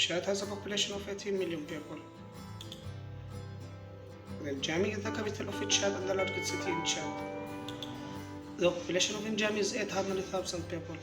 Chad has a population of 18 million people. Njammi is the capital of Chad and the largest city in Chad. The population of Njammi is 800,000 people.